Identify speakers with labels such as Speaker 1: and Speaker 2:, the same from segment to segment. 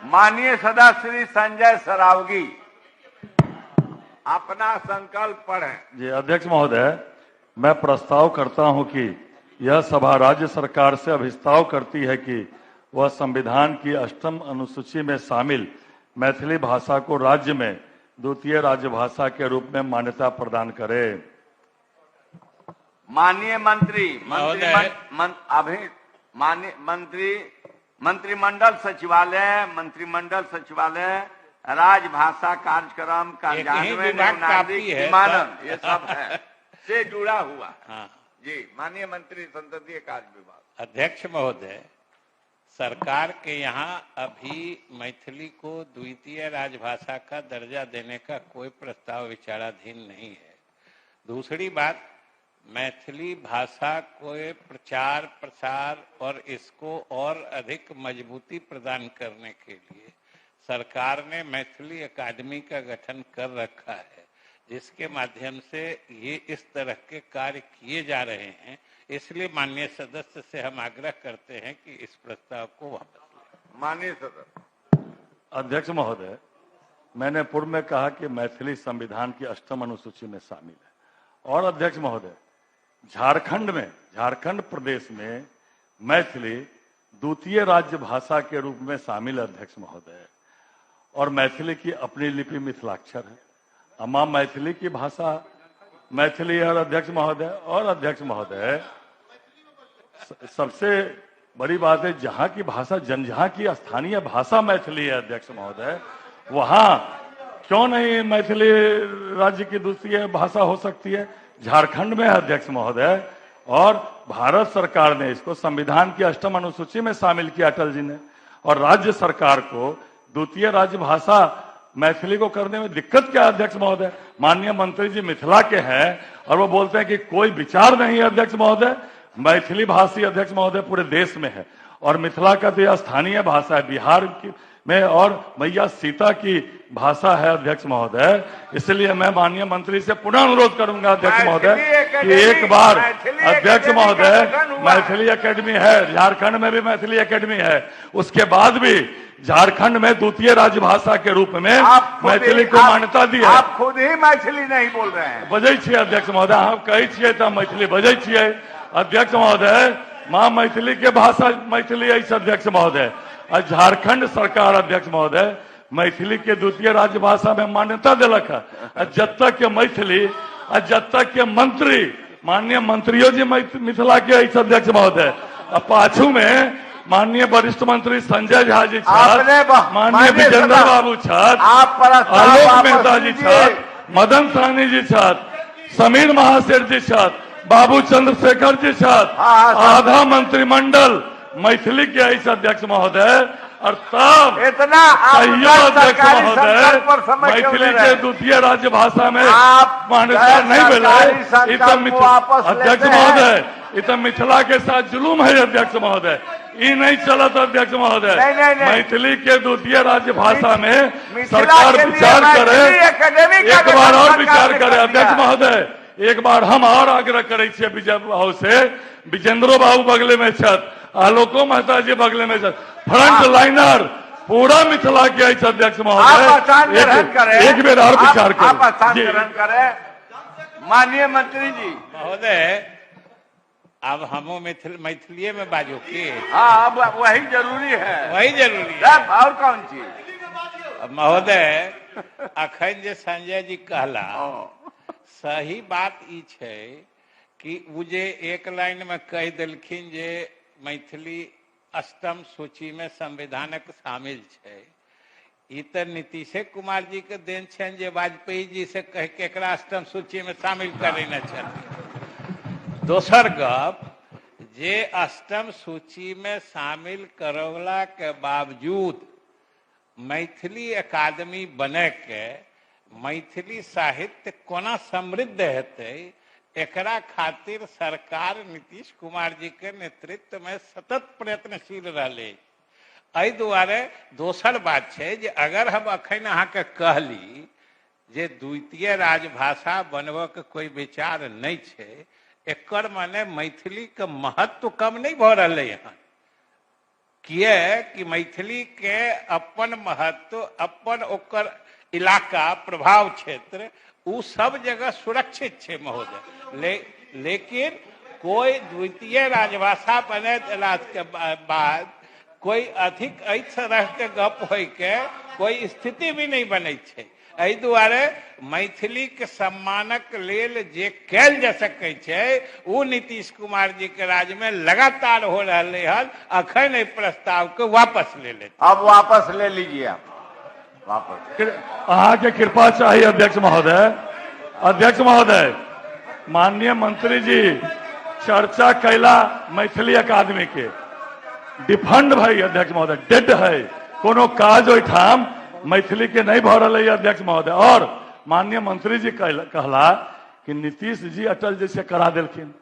Speaker 1: माननीय सदस्य श्री संजय सरावगी अपना संकल्प पढ़ें।
Speaker 2: जी अध्यक्ष महोदय, मैं प्रस्ताव करता हूं कि यह सभा राज्य सरकार से अभिस्ताव करती है कि वह संविधान की 8वीं अनुसूची में शामिल मैथिली भाषा को राज्य में द्वितीय राजभाषा के रूप में मान्यता प्रदान करे।
Speaker 1: माननीय मंत्रिमंडल सचिवालय राजभाषा कार्यक्रम कार्यान्वयन नागरिक विमानन ये सब है से जुड़ा हुआ है।
Speaker 3: हाँ।
Speaker 1: जी माननीय मंत्री संसदीय कार्य विभाग।
Speaker 3: अध्यक्ष महोदय, सरकार के यहाँ अभी मैथिली को द्वितीय राजभाषा का दर्जा देने का कोई प्रस्ताव विचाराधीन नहीं है। दूसरी बात, मैथिली भाषा को प्रचार प्रसार और इसको और अधिक मजबूती प्रदान करने के लिए सरकार ने मैथिली अकादमी का गठन कर रखा है, जिसके माध्यम से ये इस तरह के कार्य किए जा रहे हैं। इसलिए माननीय सदस्य से हम आग्रह करते हैं कि इस प्रस्ताव को वापस लें।
Speaker 1: माननीय सदस्य।
Speaker 2: अध्यक्ष महोदय, मैंने पूर्व में कहा कि मैथिली संविधान की 8वीं अनुसूची में शामिल है। और अध्यक्ष महोदय, झारखंड प्रदेश में मैथिली द्वितीय राज्य भाषा के रूप में शामिल है अध्यक्ष महोदय। और मैथिली की अपनी लिपि मिथिलाक्षर है। अमा मैथिली की भाषा मैथिली है। और अध्यक्ष महोदय, सबसे बड़ी बात है, जहाँ की भाषा जहाँ की स्थानीय भाषा मैथिली है अध्यक्ष महोदय, वहाँ क्यों नहीं मैथिली राज्य की द्वितीय भाषा हो सकती है? झारखंड में है अध्यक्ष महोदय। और भारत सरकार ने इसको संविधान की 8वीं अनुसूची में शामिल किया अटल जी ने। और राज्य सरकार को द्वितीय राजभाषा मैथिली को करने में दिक्कत क्या है अध्यक्ष महोदय? माननीय मंत्री जी मिथिला के हैं और वो बोलते हैं कि कोई विचार नहीं है अध्यक्ष महोदय। मैथिली भाषी अध्यक्ष महोदय पूरे देश में है और मिथिला का तो यह स्थानीय भाषा है बिहार में और मैया सीता की भाषा है अध्यक्ष महोदय। इसलिए मैं माननीय मंत्री से पुनः अनुरोध करूंगा अध्यक्ष महोदय कि एक बार अध्यक्ष महोदय, मैथिली एकेडमी है, झारखंड में भी मैथिली एकेडमी है, उसके बाद भी झारखंड में द्वितीय राजभाषा के रूप में मैथिली को मान्यता दी है।
Speaker 1: आप खुद ही मैथिली नहीं बोल रहे हैं।
Speaker 2: बजै छियै अध्यक्ष महोदय, हम कहै छियै तऽ मैथिली बजै छियै अध्यक्ष महोदय। माँ मैथिली के भाषा मैथिली अछि अध्यक्ष महोदय। और झारखंड सरकार अध्यक्ष महोदय मैथिली के द्वितीय राजभाषा में मान्यता दिलक है। जब तक के मैथिली और जब तक के मंत्री माननीय मंत्रियों जी मिथिला के अछि अध्यक्ष महोदय। पाछू में माननीय वरिष्ठ मंत्री संजय झा जी छथि, माननीय विजेंद्र बाबू छथि, आलोक मेहता जी छथि, मदन सहनी जी छथि, समीर महासेठ जी छथि, बाबू चंद्रशेखर जी छथि, आधा मंत्रिमंडल मैथिली के अछि अध्यक्ष महोदय। और तब
Speaker 1: इतना
Speaker 2: अध्यक्ष महोदय मैथिली के द्वितीय राज्य भाषा में मान्यता नहीं मिले। अध्यक्ष महोदय, ये मिथिला के साथ जुलूम है अध्यक्ष महोदय। ये नहीं चलत अध्यक्ष महोदय। मैथिली के द्वितीय राज्य भाषा में सरकार विचार करे, एक बार और विचार करे अध्यक्ष महोदय। एक बार हम और आग्रह करे विजय बाबू से, विजेंद्रो बाबू बगले में छत, आलोको मेहता जी बगले में छत, फ्रंट लाइनर पूरा मिथिला के अध्यक्ष महोदय। एक बेर और विचार करें।
Speaker 1: माननीय मंत्री जी
Speaker 3: महोदय, अब हम मैथिली में बाजो के।
Speaker 1: हाँ, अब वही जरूरी है। और कौन चीज
Speaker 3: महोदय? अखन जे संजय जी कहला सही बात ई छै कि वो जे एक लाइन में कह दिलखिन जे मैथिली 8वीं सूची में संविधानक शामिल छै। ई तो नीतीशे कुमार जी के देन छन जे वाजपेयी जी से कह के एकरा 8वीं सूची में शामिल करेने छथिन। दोसर गप जे 8वीं सूची में शामिल करवला के बावजूद मैथिली अकादमी बने के मैथिली साहित्य कोना समृद्ध हेतै, एकरा खातिर सरकार नीतीश कुमार जी के नेतृत्व में सतत प्रयत्नशील रहले। एहि दुआरे दोसर बात छै जे अगर हम अखन अहाँके कहली जे द्वितीय राजभाषा बनबऽ के कोई विचार नहीं छै, एकर माने मैथिली के महत्व कम नहीं भऽ रहलै हन। किए कि मैथिली के अपन महत्व, अपन ओकर इलाका, प्रभाव क्षेत्र, उ सब जगह सुरक्षित है महोदय। लेकिन कोई द्वितीय राजभाषा बने के बाद कोई अधिक एहि तरह के गप होय के कोई स्थिति भी नहीं बने छे। एहि दुआरे मैथिली के सम्मानक लेल जे कैल जा सकै छै वो नीतीश कुमार जी के राज में लगातार हो रहे हन। अखन एहि प्रस्ताव के वापस ले ले,
Speaker 1: अब वापस ले लीजिए आप, वापस।
Speaker 2: अहाँ के कृपा चाहिए अध्यक्ष महोदय। अध्यक्ष महोदय, माननीय मंत्री जी चर्चा कैला मैथिली अकादमी के डिफंड भाई अध्यक्ष महोदय डेड है, कोनो काज ओठाम मैथिली के नहीं भ रहा है अध्यक्ष महोदय। और माननीय मंत्री जी कहला कि नीतीश जी अटल जी से करा दिलखिन,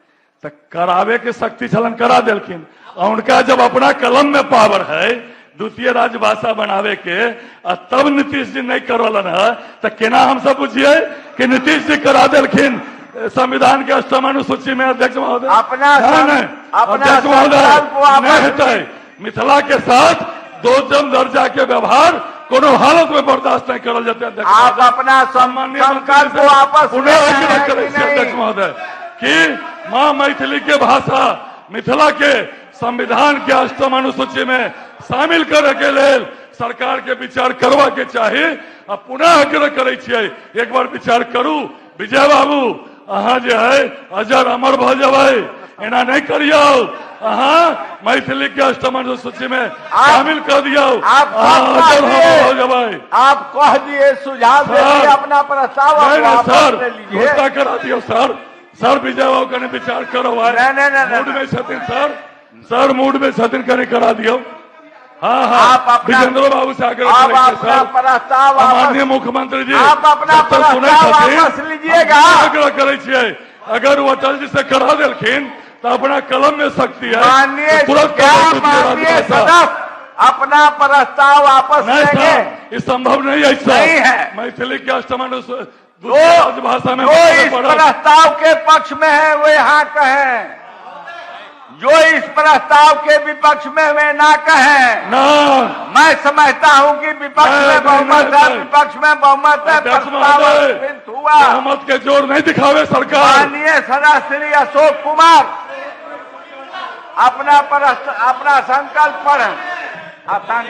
Speaker 2: तो करावे के शक्ति छलन करा दिलखिन। और उनका जब अपना कलम में पावर है द्वितीय राजभाषा बनावे के, तब नीतीश जी नहीं करलन है, तो केना हम सब बुझिए कि नीतीश जी करा दिलखिन संविधान के 8वीं अनुसूची में अध्यक्ष महोदय?
Speaker 1: अपना
Speaker 2: अध्यक्ष महोदय नहीं हेतै। मिथिला के साथ दोजम दर्जा के व्यवहार कोनो हालत में बर्दाश्त नहीं करल जाते अध्यक्ष।
Speaker 1: आप अपना संकल्प को वापस
Speaker 2: अध्यक्ष महोदय कि मां मैथिली के भाषा मिथिला के संविधान के 8वीं अनुसूची में शामिल करे के लेल सरकार के विचार करवा के चाहिए। अब पुनः आग्रह करे छियै, एक बार विचार करू। विजय बाबू अहाँ जे है अजर अमर भ जबै, एना नहीं करियो। अहाँ मैथिली के 8वीं अनुसूची में शामिल कर दियो,
Speaker 1: आप कह दिए, सुझाव दीजिए, अपना प्रस्ताव वापस ले लीजिए।
Speaker 2: घोषणा करा दियो सर विजय बाबू कने विचार करो। मूड में छथिन सर मूड में छथिन, कने करा दियो। हाँ विजेंद्र बाबू से आग्रह
Speaker 1: प्रस्ताव
Speaker 2: माननीय मुख्यमंत्री जी
Speaker 1: आप अपना प्रस्ताव वापस लीजिएगा।
Speaker 2: आग्रह करे छियै, अगर वो अटल जी से करा दिलखिन तो अपना कलम में शक्ति है,
Speaker 1: माननीय सदस्य अपना प्रस्ताव वापस लेंगे।
Speaker 2: ये संभव नहीं है,
Speaker 1: नहीं है।
Speaker 2: मैथिली के 8वीं भाषा में
Speaker 1: जो इस प्रस्ताव के पक्ष में है वो यहाँ कहें, जो इस प्रस्ताव के विपक्ष में वे ना कहें। मैं समझता हूँ कि विपक्ष में बहुमत है, विपक्ष में बहुमत है, प्रस्ताव हुआ।
Speaker 2: बहुमत के जोर नहीं दिखावे सरकार।
Speaker 1: माननीय सदस्य श्री अशोक कुमार अपना संकल्प पर आसान